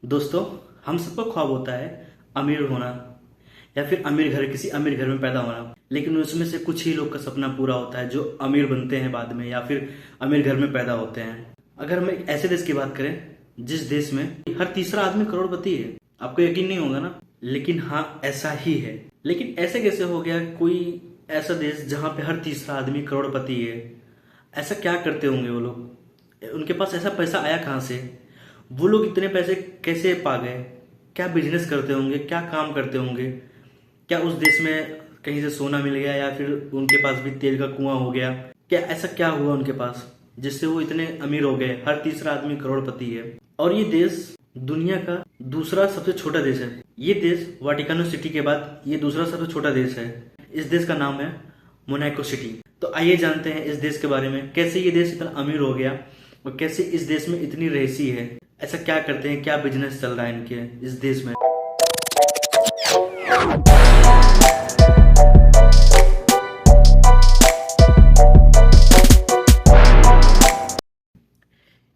दोस्तों, हम सबका ख्वाब होता है अमीर होना या फिर किसी अमीर घर में पैदा होना। लेकिन उसमें से कुछ ही लोग का सपना पूरा होता है जो अमीर बनते हैं बाद में या फिर अमीर घर में पैदा होते हैं। अगर हम एक ऐसे देश की बात करें जिस देश में हर तीसरा आदमी करोड़पति है, आपको यकीन नहीं होगा ना, लेकिन हाँ ऐसा ही है। लेकिन ऐसे कैसे हो गया कोई ऐसा देश जहाँ पे हर तीसरा आदमी करोड़पति है? ऐसा क्या करते होंगे वो लोग? उनके पास ऐसा पैसा आया कहाँ से? वो लोग इतने पैसे कैसे पा गए? क्या बिजनेस करते होंगे? क्या काम करते होंगे? क्या उस देश में कहीं से सोना मिल गया या फिर उनके पास भी तेल का कुआं हो गया? क्या ऐसा क्या हुआ उनके पास जिससे वो इतने अमीर हो गए? हर तीसरा आदमी करोड़पति है। और ये देश दुनिया का दूसरा सबसे छोटा देश है। ये देश वाटिकानो सिटी के बाद ये दूसरा सबसे छोटा देश है। इस देश का नाम है मोनाको सिटी। तो आइए जानते हैं इस देश के बारे में, कैसे ये देश इतना अमीर हो गया और कैसे इस देश में इतनी रईसी है। ऐसा क्या करते हैं, क्या बिजनेस चल रहा है इनके इस देश में।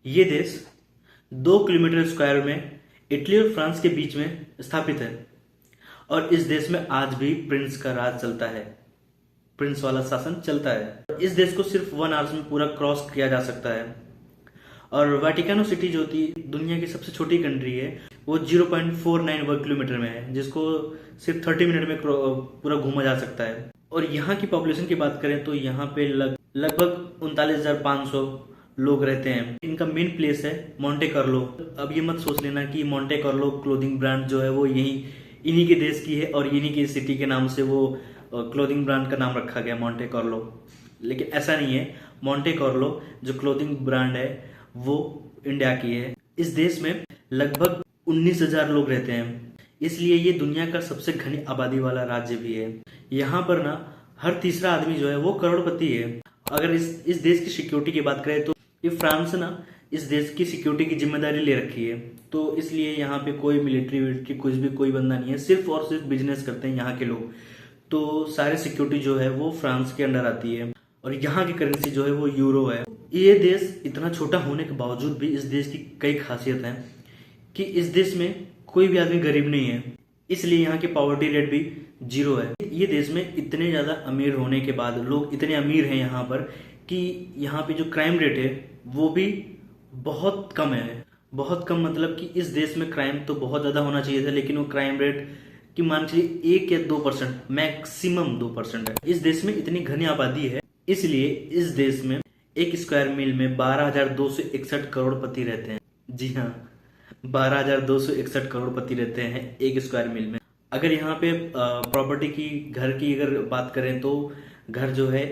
ये देश 2 किलोमीटर स्क्वायर में इटली और फ्रांस के बीच में स्थापित है और इस देश में आज भी प्रिंस का राज चलता है, प्रिंस वाला शासन चलता है। इस देश को सिर्फ 1 आवर्स में पूरा क्रॉस किया जा सकता है। और वाटिकानो सिटी जो थी दुनिया की सबसे छोटी कंट्री है, वो 0.49 वर्ग किलोमीटर में है, जिसको सिर्फ 30 मिनट में पूरा घूमा जा सकता है। और यहाँ की पॉपुलेशन की बात करें तो यहाँ पे लगभग 39,500 लोग रहते हैं। इनका मेन प्लेस है मोंटे कार्लो। अब ये मत सोच लेना कि मोंटे कार्लो क्लोथिंग ब्रांड जो है वो इन्हीं के देश की है और इन्हीं की सिटी के नाम से वो क्लोथिंग ब्रांड का नाम रखा गया मोंटे कार्लो। लेकिन ऐसा नहीं है। मोंटे कार्लो जो क्लोथिंग ब्रांड है वो इंडिया की है। इस देश में लगभग 19,000 लोग रहते हैं, इसलिए ये दुनिया का सबसे घनी आबादी वाला राज्य भी है। यहाँ पर ना हर तीसरा आदमी जो है वो करोड़पति है। अगर इस देश की सिक्योरिटी की बात करें तो ये फ्रांस ना इस देश की सिक्योरिटी की जिम्मेदारी ले रखी है। तो इसलिए यहाँ पे कोई मिलिट्री कोई बंदा नहीं है, सिर्फ और सिर्फ बिजनेस करते हैं यहाँ के लोग। तो सारी सिक्योरिटी जो है वो फ्रांस के अंडर आती है और यहाँ की करेंसी जो है वो यूरो है। ये देश इतना छोटा होने के बावजूद भी इस देश की कई खासियत हैं कि इस देश में कोई भी आदमी गरीब नहीं है, इसलिए यहाँ की पॉवर्टी रेट भी 0 है। ये देश में इतने ज्यादा अमीर होने के बाद लोग इतने अमीर हैं यहाँ पर कि यहाँ पे जो क्राइम रेट है वो भी बहुत कम है। बहुत कम मतलब कि इस देश में क्राइम तो बहुत ज्यादा होना चाहिए था, लेकिन वो क्राइम रेट की मान चलिए 1 या 2%, मैक्सिमम 2% है। इस देश में इतनी घनी आबादी है, इसलिए इस देश में 1 स्क्वायर मील में 12,261 करोड़पति रहते हैं। जी हाँ, 12,261 करोड़पति रहते हैं 1 स्क्वायर मील में। अगर यहाँ पे प्रॉपर्टी की घर की अगर बात करें तो घर जो है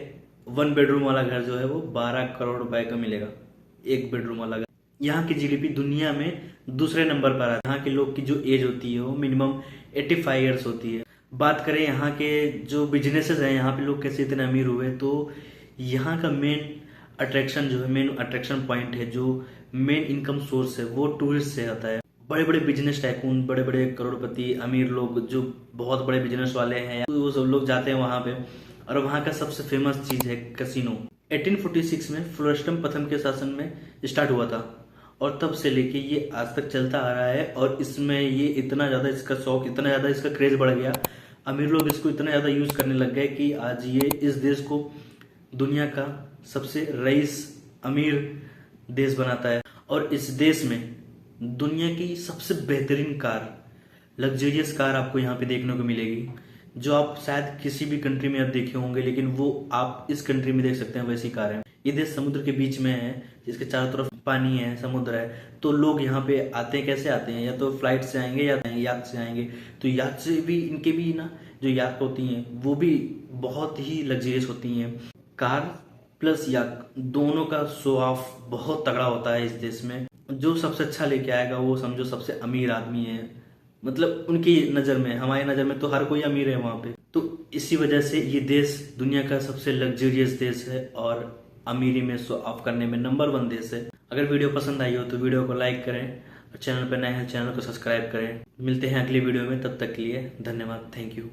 1 बेडरूम वाला घर जो है वो 12 करोड़ रुपए का मिलेगा, 1 बेडरूम वाला घर। यहाँ की जीडीपी दुनिया में दूसरे नंबर पर है। यहाँ के लोग की जो एज होती है वो मिनिमम 85 ईयर्स होती है। बात करें यहाँ के जो बिजनेसेस हैं, यहाँ पे लोग कैसे इतने अमीर हुए, तो यहाँ का मेन अट्रैक्शन पॉइंट है, जो मेन इनकम सोर्स है वो टूरिस्ट से आता है। बड़े बड़े बिजनेस टाइकून, बड़े बड़े करोड़पति अमीर लोग जो बहुत बड़े बिजनेस वाले हैं, तो वो सब लोग जाते हैं वहां पे। और वहां का सबसे फेमस चीज है कैसीनो। 1846 में फ्लोरेस्टम प्रथम के शासन में स्टार्ट हुआ था और तब से लेके ये आज तक चलता आ रहा है। और इसमें ये इतना ज्यादा इसका शौक, इतना ज्यादा इसका क्रेज बढ़ गया, अमीर लोग इसको इतना ज्यादा यूज करने लग गए कि आज ये इस देश को दुनिया का सबसे रईस अमीर देश बनाता है। और इस देश में दुनिया की सबसे बेहतरीन कार, लग्जरियस कार आपको यहाँ पे देखने को मिलेगी, जो आप शायद किसी भी कंट्री में आप देखे होंगे, लेकिन वो आप इस कंट्री में देख सकते हैं, वैसी कार है। ये देश समुद्र के बीच में है, जिसके चारों तरफ पानी है, समुद्र है। तो लोग यहाँ पे आते हैं, कैसे आते हैं? या तो फ्लाइट से आएंगे या याcht से आएंगे। तो याcht से भी इनके भी ना जो याcht होती हैं वो भी बहुत ही लग्जरियस होती हैं। कार प्लस याcht दोनों का शो ऑफ बहुत तगड़ा होता है इस देश में। जो सबसे अच्छा लेके आएगा वो समझो सबसे अमीर आदमी है। मतलब उनकी नजर में, हमारी नजर में तो हर कोई अमीर है वहां पे। तो इसी वजह से ये देश दुनिया का सबसे लग्जरियस देश है और अमीरी में शो ऑफ करने में नंबर 1 देश है। अगर वीडियो पसंद आई हो तो वीडियो को लाइक करें और चैनल पर नए हैं चैनल को सब्सक्राइब करें। मिलते हैं अगली वीडियो में, तब तक के लिए धन्यवाद, थैंक यू।